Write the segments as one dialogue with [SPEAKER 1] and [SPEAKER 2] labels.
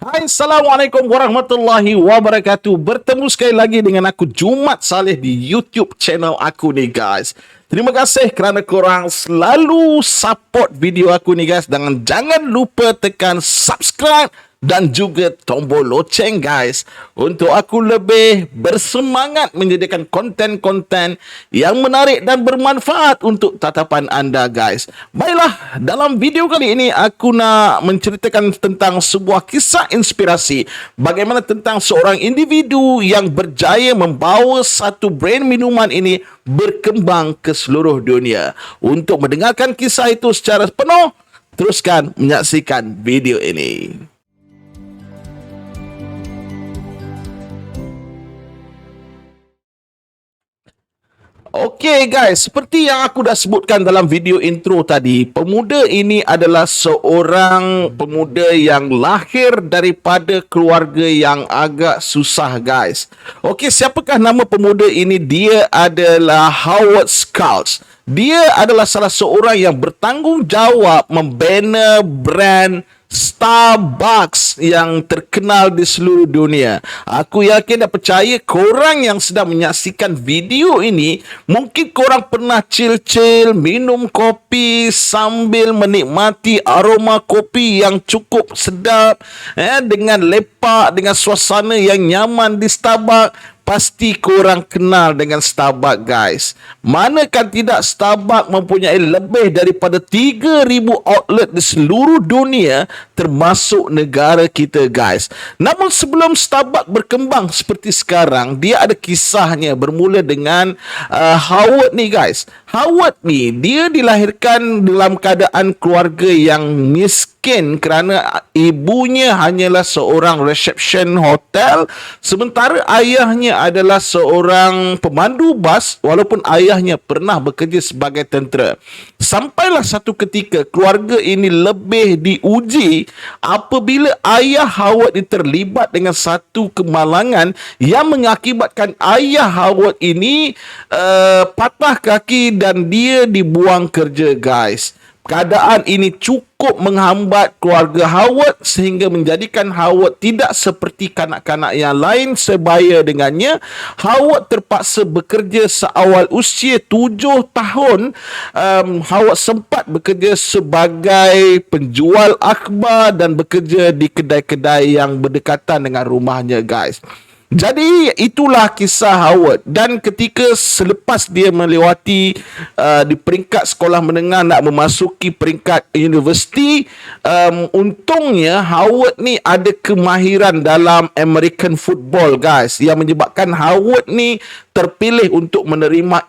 [SPEAKER 1] Hai, Assalamualaikum warahmatullahi wabarakatuh. Bertemu sekali lagi dengan aku Jumat Saleh di YouTube channel aku nih guys. Terima kasih kerana korang selalu support video aku nih guys. Dan jangan lupa tekan subscribe dan juga tombol loceng guys, untuk aku lebih bersemangat menjadikan konten-konten yang menarik dan bermanfaat untuk tatapan anda guys. Baiklah, dalam video kali ini aku nak menceritakan tentang sebuah kisah inspirasi bagaimana tentang seorang individu yang berjaya membawa satu brand minuman ini berkembang ke seluruh dunia. Untuk mendengarkan kisah itu secara penuh, teruskan menyaksikan video ini. Okey guys, seperti yang aku dah sebutkan dalam video intro tadi, pemuda ini adalah seorang pemuda yang lahir daripada keluarga yang agak susah guys. Okey, siapakah nama pemuda ini? Dia adalah Howard Schultz. Dia adalah salah seorang yang bertanggungjawab membina brand Starbucks yang terkenal di seluruh dunia. Aku yakin dan percaya korang yang sedang menyaksikan video ini, mungkin korang pernah chill-chill minum kopi sambil menikmati aroma kopi yang cukup sedap, dengan lepak, dengan suasana yang nyaman di Starbucks. Pasti korang kenal dengan Starbucks guys. Manakah tidak, Starbucks mempunyai lebih daripada 3,000 outlet di seluruh dunia termasuk negara kita guys. Namun sebelum Starbucks berkembang seperti sekarang, dia ada kisahnya bermula dengan Howard nih guys. Howard ni dia dilahirkan dalam keadaan keluarga yang miskin kerana ibunya hanyalah seorang reception hotel, sementara ayahnya adalah seorang pemandu bas walaupun ayahnya pernah bekerja sebagai tentera. Sampailah satu ketika keluarga ini lebih diuji apabila ayah Howard ini terlibat dengan satu kemalangan yang mengakibatkan ayah Howard ini patah kaki dan dia dibuang kerja guys. Keadaan ini cukup menghambat keluarga Howard sehingga menjadikan Howard tidak seperti kanak-kanak yang lain sebaya dengannya. Howard terpaksa bekerja seawal usia 7 tahun. Howard sempat bekerja sebagai penjual akhbar dan bekerja di kedai-kedai yang berdekatan dengan rumahnya guys. Jadi itulah kisah Howard, dan ketika selepas dia melewati di peringkat sekolah menengah nak memasuki peringkat universiti, untungnya Howard ni ada kemahiran dalam American football guys, yang menyebabkan Howard ni terpilih untuk menerima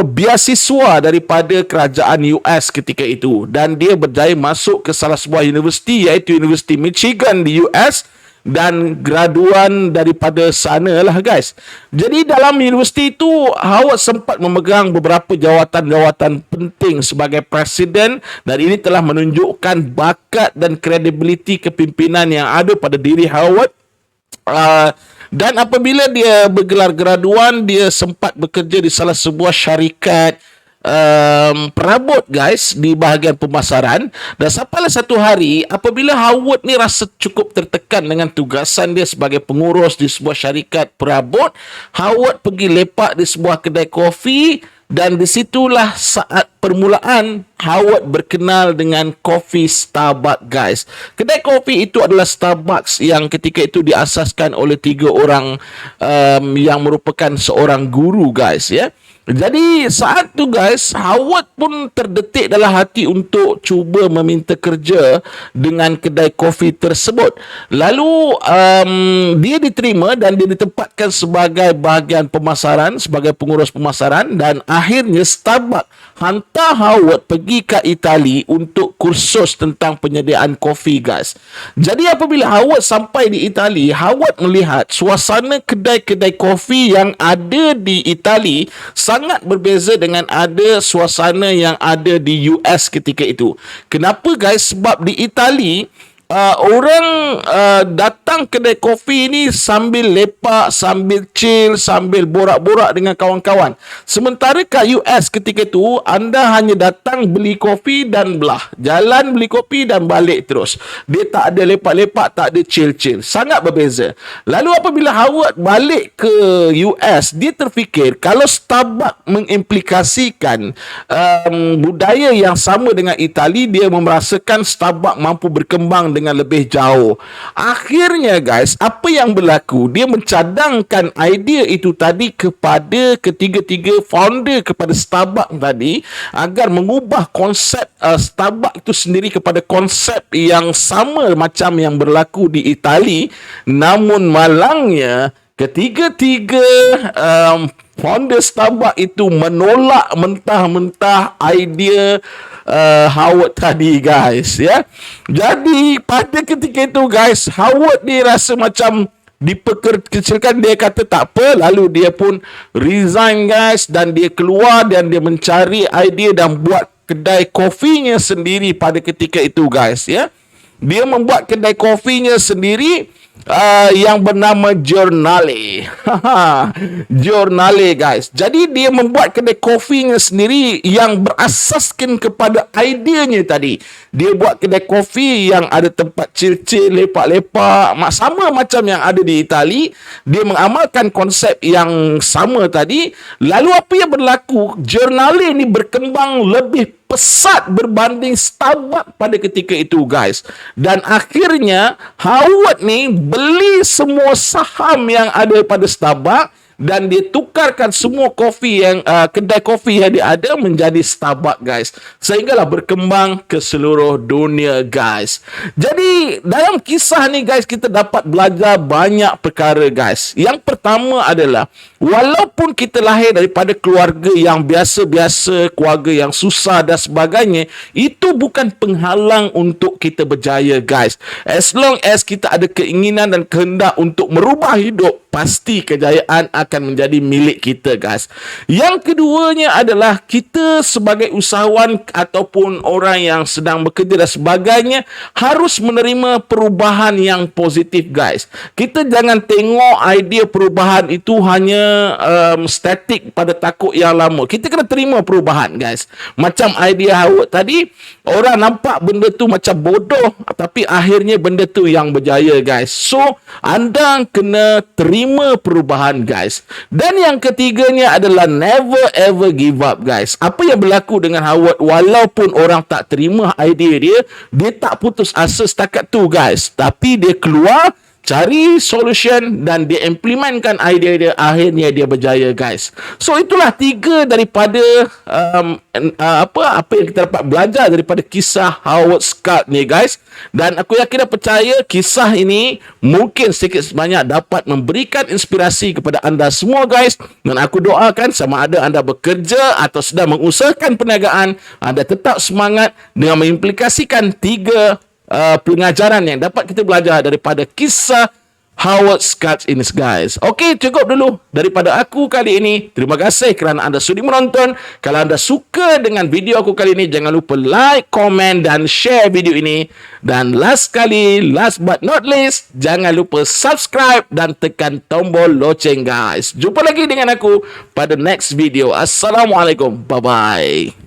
[SPEAKER 1] beasiswa daripada kerajaan US ketika itu, dan dia berjaya masuk ke salah sebuah universiti iaitu Universiti Michigan di US dan graduan daripada sana lah guys. Jadi dalam universiti itu Howard sempat memegang beberapa jawatan-jawatan penting sebagai presiden, dan ini telah menunjukkan bakat dan kredibiliti kepimpinan yang ada pada diri Howard. Dan apabila dia bergelar graduan, dia sempat bekerja di salah sebuah syarikat perabot guys di bahagian pemasaran. Dan sampailah satu hari apabila Howard ni rasa cukup tertekan dengan tugasan dia sebagai pengurus di sebuah syarikat perabot, Howard pergi lepak di sebuah kedai kopi, dan disitulah saat permulaan Howard berkenal dengan kopi Starbucks guys. Kedai kopi itu adalah Starbucks yang ketika itu diasaskan oleh 3 orang yang merupakan seorang guru guys ya. Jadi saat tu guys, Howard pun terdetik dalam hati untuk cuba meminta kerja dengan kedai kopi tersebut. Lalu dia diterima dan dia ditempatkan sebagai bahagian pemasaran, sebagai pengurus pemasaran, dan akhirnya Starbucks hantar Howard pergi ke Itali untuk kursus tentang penyediaan kopi guys. Jadi apabila Howard sampai di Itali, Howard melihat suasana kedai-kedai kopi yang ada di Itali sangat berbeza dengan ada suasana yang ada di US ketika itu. Kenapa guys? Sebab di Itali orang datang kedai kopi ni sambil lepak, sambil chill, sambil borak-borak dengan kawan-kawan. Sementara kat US ketika tu, anda hanya datang beli kopi dan belah. Jalan beli kopi dan balik terus. Dia tak ada lepak-lepak, tak ada chill-chill. Sangat berbeza. Lalu apabila Howard balik ke US, dia terfikir kalau Starbucks mengimplikasikan budaya yang sama dengan Itali, dia merasakan Starbucks mampu berkembang dengan lebih jauh. Akhirnya guys, apa yang berlaku? Dia mencadangkan idea itu tadi kepada ketiga-tiga founder kepada Starbucks tadi agar mengubah konsep Starbucks itu sendiri kepada konsep yang sama macam yang berlaku di Itali. Namun malangnya ketiga-tiga founder Starbucks itu menolak mentah-mentah idea Howard tadi guys, ya. Jadi pada ketika itu guys, Howard ni rasa macam diperkecilkan. Dia kata tak apa, lalu dia pun resign guys, dan dia keluar dan dia mencari idea dan buat kedai kopinya sendiri pada ketika itu guys, ya. Dia membuat kedai kopinya sendiri yang bernama Giornale. Giornale guys. Jadi dia membuat kedai kopinya sendiri yang berasaskan kepada idenya tadi. Dia buat kedai kopi yang ada tempat chill-chill, lepak-lepak, sama macam yang ada di Itali. Dia mengamalkan konsep yang sama tadi. Lalu apa yang berlaku? Giornale ni berkembang lebih pesat berbanding Starbucks pada ketika itu guys. Dan akhirnya Howard ni beli semua saham yang ada pada Starbucks dan dia tukarkan semua kopi yang kedai kopi yang dia ada menjadi Starbucks guys, sehinggalah berkembang ke seluruh dunia guys. Jadi dalam kisah ni guys, kita dapat belajar banyak perkara guys. Yang pertama adalah walaupun kita lahir daripada keluarga yang biasa-biasa, keluarga yang susah dan sebagainya, itu bukan penghalang untuk kita berjaya guys. As long as kita ada keinginan dan kehendak untuk merubah hidup, pasti kejayaan akan menjadi milik kita guys. Yang keduanya adalah kita sebagai usahawan ataupun orang yang sedang bekerja dan sebagainya harus menerima perubahan yang positif guys. Kita jangan tengok idea perubahan itu hanya statik pada takut yang lama. Kita kena terima perubahan guys. Macam idea Howard tadi, orang nampak benda tu macam bodoh, tapi akhirnya benda tu yang berjaya guys. So anda kena terima perubahan guys. Dan yang ketiganya adalah never ever give up guys. Apa yang berlaku dengan Howard, walaupun orang tak terima idea dia, dia tak putus asa setakat tu guys, tapi dia keluar cari solution dan dia implementkan idea dia, akhirnya dia berjaya guys. So itulah tiga daripada apa yang kita dapat belajar daripada kisah Howard Schultz ni guys. Dan aku yakin dan percaya kisah ini mungkin sedikit sebanyak dapat memberikan inspirasi kepada anda semua guys. Dan aku doakan sama ada anda bekerja atau sedang mengusahakan perniagaan, anda tetap semangat dengan mengimplikasikan tiga pengajaran yang dapat kita belajar daripada kisah Howard Schultz ini guys. Okey, cukup dulu daripada aku kali ini. Terima kasih kerana anda sudi menonton. Kalau anda suka dengan video aku kali ini, jangan lupa like, komen dan share video ini. Dan last but not least, jangan lupa subscribe dan tekan tombol loceng guys. Jumpa lagi dengan aku pada next video. Assalamualaikum. Bye bye.